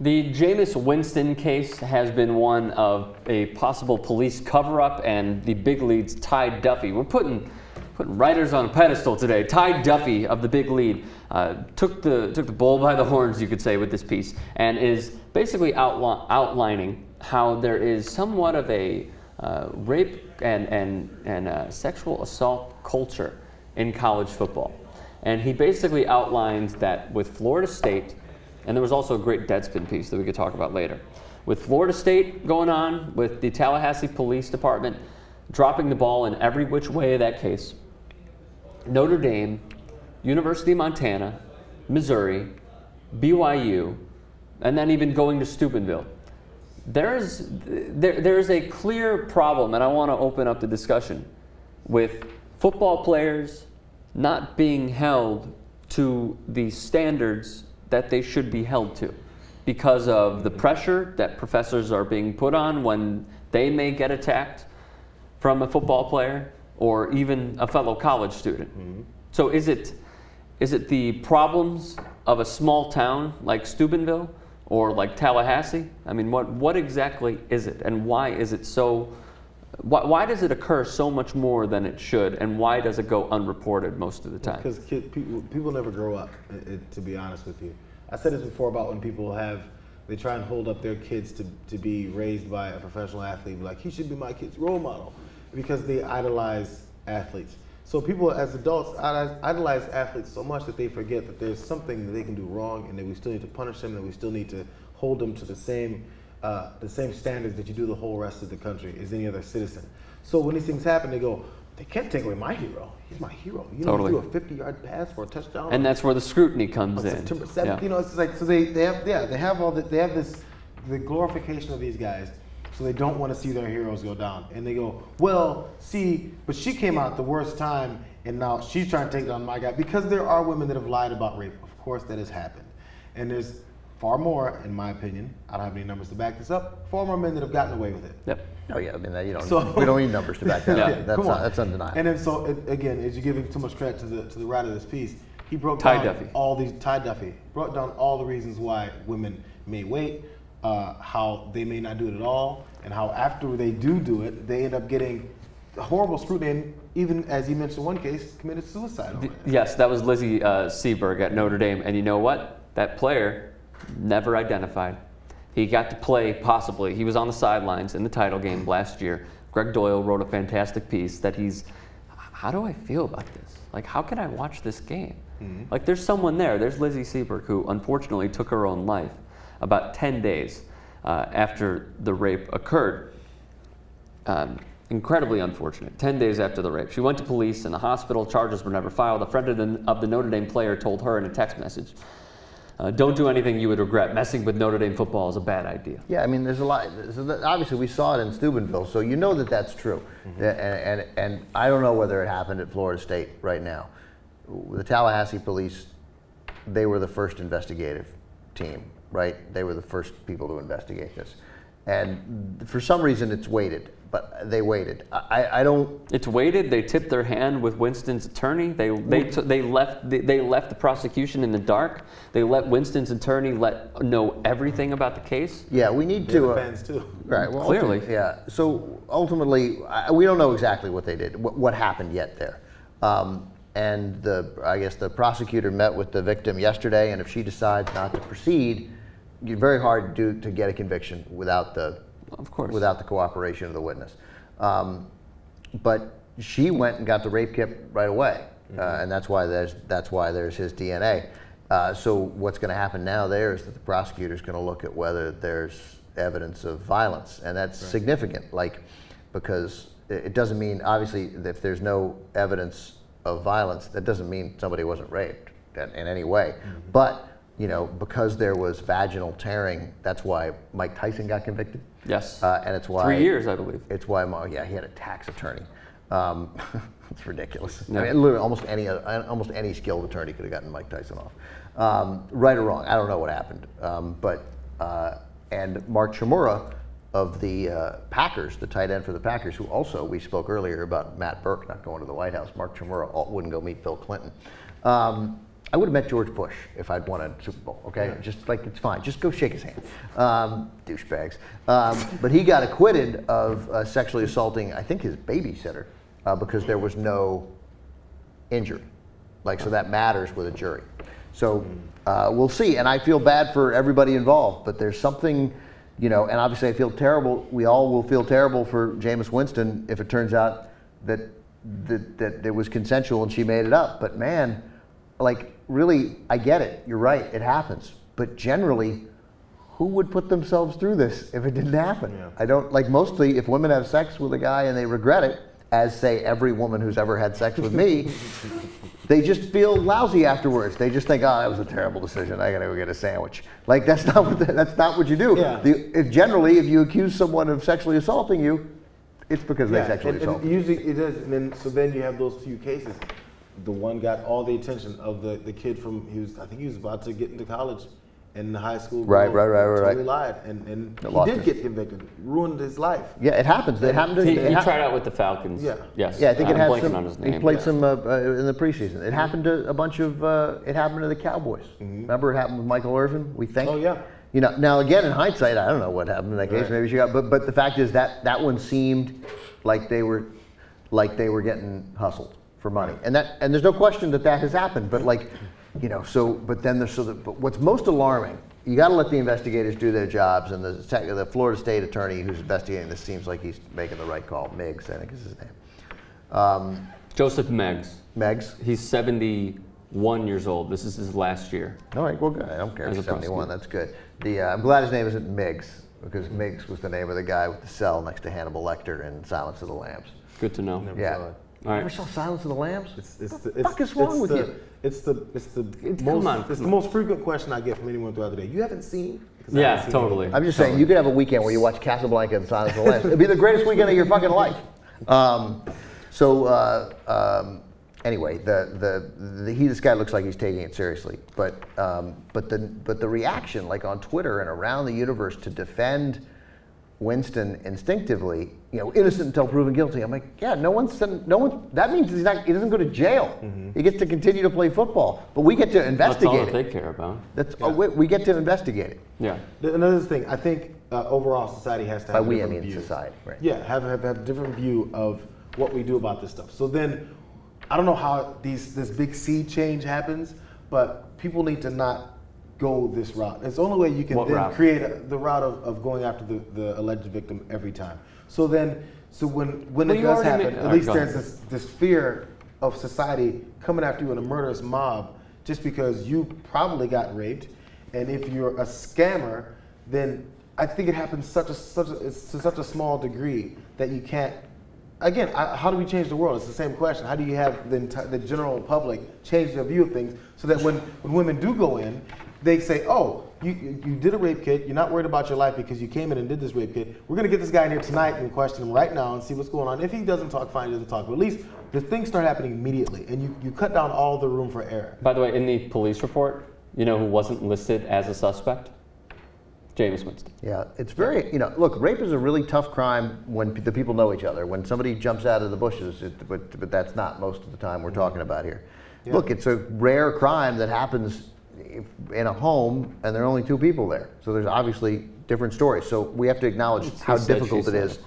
The Jameis Winston case has been one of a possible police cover-up, and the big lead's Ty Duffy. We're putting writers on a pedestal today. Ty Duffy of the big lead took the bull by the horns, you could say, with this piece, and is basically outlining how there is somewhat of a rape and sexual assault culture in college football. And he basically outlines that with Florida State, and there was also a great Deadspin piece that we could talk about later. With Florida State going on, with the Tallahassee Police Department dropping the ball in every which way of that case, Notre Dame, University of Montana, Missouri, BYU, and then even going to Steubenville. There is a clear problem, and I want to open up the discussion, with football players not being held to the standards that they should be held to because of the pressure that professors are being put on when they may get attacked from a football player or even a fellow college student. Mm-hmm. So is it the problems of a small town like Steubenville or like Tallahassee? I mean, what exactly is it, and why is it so? Why does it occur so much more than it should, and why does it go unreported most of the time? Because people never grow up, to be honest with you. I said this before about when people they try and hold up their kids to be raised by a professional athlete, like, he should be my kid's role model, because they idolize athletes. So people as adults idolize athletes so much that they forget that there's something that they can do wrong, and that we still need to punish them, and that we still need to hold them to the same standards that you do the whole rest of the country as any other citizen. So when these things happen, they go, they can't take away my hero. He's my hero. You know, totally. He threw a 50-yard pass for a touchdown. And that's where the scrutiny comes in. September 7th, yeah. You know, it's like, so they have the glorification of these guys, so they don't want to see their heroes go down. And they go, well, see, but she came out the worst time, and now she's trying to take down my guy. Because there are women that have lied about rape. Of course that has happened. And there's far more, in my opinion, I don't have any numbers to back this up, far more men that have gotten away with it. Yep. Oh yeah, I mean, we don't need numbers to back that up. That's undeniable. And then again, as you're giving too much credit to the writer of this piece, he broke Ty down Duffy. Ty Duffy broke down all the reasons why women may wait, how they may not do it at all, and how after they do it, they end up getting horrible scrutiny, and even, as you mentioned, one case, committed suicide over it. Yes, that was Lizzie Seberg at Notre Dame, and you know what? That player never identified. He got to play, possibly. He was on the sidelines in the title game last year. Greg Doyle wrote a fantastic piece that how do I feel about this? Like, how can I watch this game? Mm-hmm. Like, there's someone there. There's Lizzie Seberg, who unfortunately took her own life about 10 days after the rape occurred. Incredibly unfortunate. 10 days after the rape. She went to police in the hospital. Charges were never filed. A friend of the Notre Dame player told her in a text message, don't do anything you would regret. Messing with Notre Dame football is a bad idea. Yeah, I mean, there's a lot. Obviously, we saw it in Steubenville, so you know that that's true. Mm-hmm. And I don't know whether it happened at Florida State right now. The Tallahassee police, they were the first investigative team, right? They were the first people to investigate this. And for some reason, it's weighted. But they waited. I don't. It's waited. They tipped their hand with Winston's attorney. They left the prosecution in the dark. They let Winston's attorney know everything about the case. Yeah, we need to. Fans too. Right. Well, clearly. Yeah. So ultimately, we don't know exactly what they did, what happened yet there. And I guess the prosecutor met with the victim yesterday, and if she decides not to proceed, it's very hard to get a conviction without the cooperation of the witness. But she went and got the rape kit right away, and that's why there's his DNA. So what's going to happen now there is that the prosecutor is going to look at whether there's evidence of violence, and that's significant. Because it doesn't mean, obviously, if there's no evidence of violence, that doesn't mean somebody wasn't raped in any way. Mm-hmm. But because there was vaginal tearing, that's why Mike Tyson got convicted. Yes. And it's why 3 years, I believe. It's why, he had a tax attorney. It's ridiculous. Yeah. I mean, literally, almost any skilled attorney could have gotten Mike Tyson off. Right or wrong, I don't know what happened. And Mark Chmura of the Packers, the tight end for the Packers, who also, we spoke earlier about Matt Burke not going to the White House. Mark Chmura wouldn't go meet Bill Clinton. I would have met George Bush if I'd won a Super Bowl, okay? Yeah. Just like, it's fine. Just go shake his hand. Douchebags. But he got acquitted of sexually assaulting, I think, his babysitter because there was no injury. Like, so that matters with a jury. So we'll see. And I feel bad for everybody involved, but there's something, you know, and obviously I feel terrible. We all will feel terrible for Jameis Winston if it turns out that it was consensual and she made it up. But man, like, really, I get it. You're right. It happens. But generally, who would put themselves through this if it didn't happen? Yeah. I don't, like, mostly if women have sex with a guy and they regret it, as say every woman who's ever had sex with me, they just feel lousy afterwards. They just think, oh, that was a terrible decision. I gotta go get a sandwich. Like, that's not what you do. Yeah. If you accuse someone of sexually assaulting you, it's because they sexually assault. And usually it is, and then you have those few cases. The one got all the attention of the kid from, I think he was about to get into college, and the high school Right. totally lied, and he did get convicted, ruined his life. Yeah, it happens. It happened to He tried out with the Falcons. Yeah. Yes. Yeah, I think I'm it had blanking some. on his name. He played some in the preseason. It happened to a bunch of. It happened to the Cowboys. Remember, it happened with Michael Irvin. We think. Oh yeah. You know, now again in hindsight, I don't know what happened in that case. Right. Maybe she got. But the fact is that one seemed like they were getting hustled for money, and there's no question that has happened. But like, you know, but what's most alarming, you got to let the investigators do their jobs, and the Florida State attorney who's investigating this seems like he's making the right call. Miggs, I think is his name. Joseph Meigs. Meigs. He's 71 years old. This is his last year. All right, well, good. I don't care if As he's a 71. That's good. I'm glad his name isn't Miggs, because Miggs was the name of the guy with the cell next to Hannibal Lecter in Silence of the Lambs. Good to know. Never Yeah. saw it. All right. Ever saw Silence of the Lambs? What the fuck is wrong with you? It's the most frequent question I get from anyone throughout the day. You haven't seen? 'Cause I Yeah, haven't seen totally. it. I'm just saying, you could have a weekend where you watch Casablanca and Silence of the Lambs. It'd be the greatest weekend of your fucking life. Anyway, this guy looks like he's taking it seriously, but the reaction, like on Twitter and around the universe, to defend Winston instinctively, you know, innocent until proven guilty. I'm like, yeah, no one. That means he doesn't go to jail. He gets to continue to play football, but we get to investigate That's all that they care about. we get to investigate it. Yeah. Another thing, I think overall society has to have By we, I different mean views. society, right? Yeah, have a different view of what we do about this stuff. So then, I don't know how this big sea change happens, but people need to not go this route. It's the only way you can create the route of going after the alleged victim every time. So when it does happen, at least there's this fear of society coming after you in a murderous mob just because you probably got raped, and if you're a scammer, then I think it happens to such a small degree that you can't. Again, how do we change the world? It's the same question. How do you have the general public change their view of things so that when women do go in, they say, oh, you did a rape kit. You're not worried about your life because you came in and did this rape kit. We're going to get this guy in here tonight and question him right now and see what's going on. If he doesn't talk, fine, he doesn't talk. But at least the things start happening immediately, and you cut down all the room for error. By the way, in the police report, you know who wasn't listed as a suspect? Jameis Winston. Yeah, it's very, you know, look, rape is a really tough crime when the people know each other. When somebody jumps out of the bushes, but that's not most of the time we're talking about here. Yeah. Look, it's a rare crime that happens in a home, and there are only two people there. So there's obviously different stories. So we have to acknowledge how difficult it is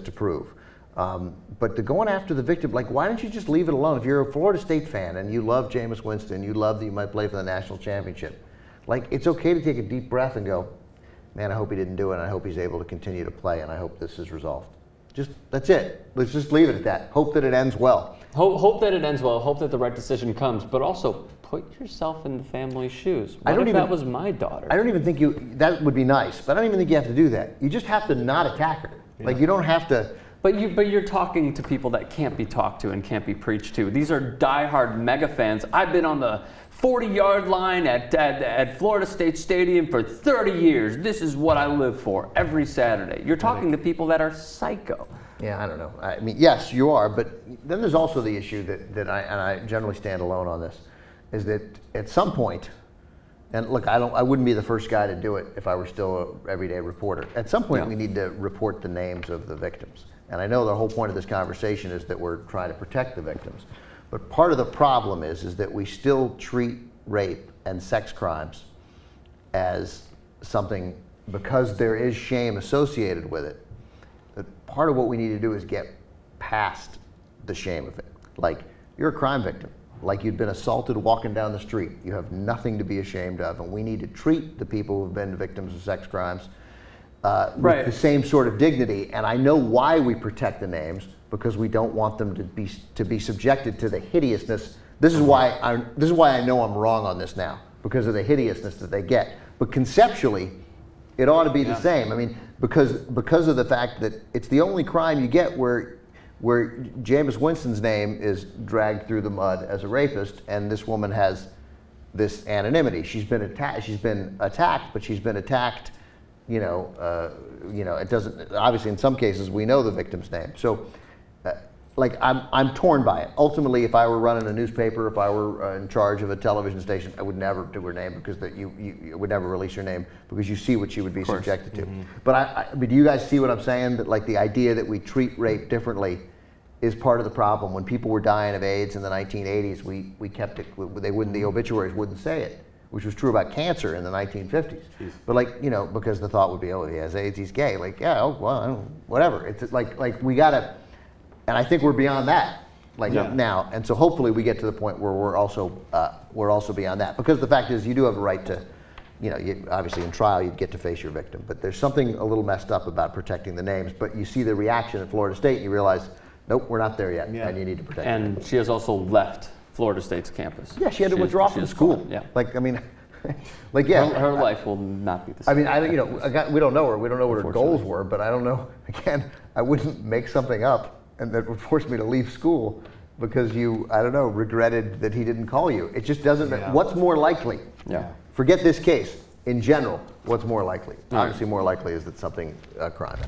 to prove. But going after the victim, like, why don't you just leave it alone? If you're a Florida State fan and you love Jameis Winston, you love that you might play for the national championship, like, it's okay to take a deep breath and go, man, I hope he didn't do it, and I hope he's able to continue to play, and I hope this is resolved. That's it. Let's just leave it at that. Hope that it ends well. Hope that it ends well. Hope that the right decision comes, but also put yourself in the family's shoes. What if that was my daughter? I don't even think that would be nice, but I don't even think you have to do that. You just have to not attack her. Yeah. Like, you don't have to. But you're talking to people that can't be talked to and can't be preached to. These are diehard mega fans. I've been on the 40-yard line at Florida State Stadium for 30 years. This is what I live for every Saturday. You're talking to people that are psycho. Yeah, I don't know. I mean, yes, you are, but then there's also the issue that I generally stand alone on this, is that at some point, and look, I wouldn't be the first guy to do it if I were still an everyday reporter. At some point, we need to report the names of the victims. And I know the whole point of this conversation is that we're trying to protect the victims. But part of the problem is that we still treat rape and sex crimes as something, because there is shame associated with it. That part of what we need to do is get past the shame of it. Like, you're a crime victim. Like, you'd been assaulted walking down the street. You have nothing to be ashamed of, and we need to treat the people who've been victims of sex crimes with the same sort of dignity. And I know why we protect the names, because we don't want them to be subjected to the hideousness. This is why I know I'm wrong on this now, because of the hideousness that they get. But conceptually, it ought to be the same. I mean, because of the fact that it's the only crime you get where Jameis Winston's name is dragged through the mud as a rapist, and this woman has this anonymity. She's been attacked, but she's been attacked. You know, it doesn't. Obviously, in some cases, we know the victim's name. So, like, I'm torn by it. Ultimately, if I were running a newspaper, if I were in charge of a television station, I would never do her name, because you would never release her name, because you see what she would be subjected to. But but do you guys see what I'm saying? That, like, the idea that we treat rape differently is part of the problem. When people were dying of AIDS in the 1980s, we kept it. The obituaries wouldn't say it, which was true about cancer in the 1950s. Jeez. But, like, you know, because the thought would be, oh, he has AIDS, he's gay. Like, yeah, oh, well, whatever. It's like we gotta. And I think we're beyond that, now. And so hopefully we get to the point where we're also beyond that. Because the fact is, you do have a right to, you know, obviously in trial you get to face your victim. But there's something a little messed up about protecting the names. But you see the reaction at Florida State, and you realize, nope, we're not there yet, and you need to protect. And she has also left Florida State's campus. Yeah, she had to withdraw from school. Yeah, like, I mean, like, yeah, her life will not be the same. I mean, we don't know her. We don't know what her goals were. But I don't know. Again, I wouldn't make something up and that would force me to leave school because you, I don't know, regretted that he didn't call you. It just doesn't. What's more likely? Yeah. Forget this case. In general, what's more likely? Obviously, more likely is that something, a crime.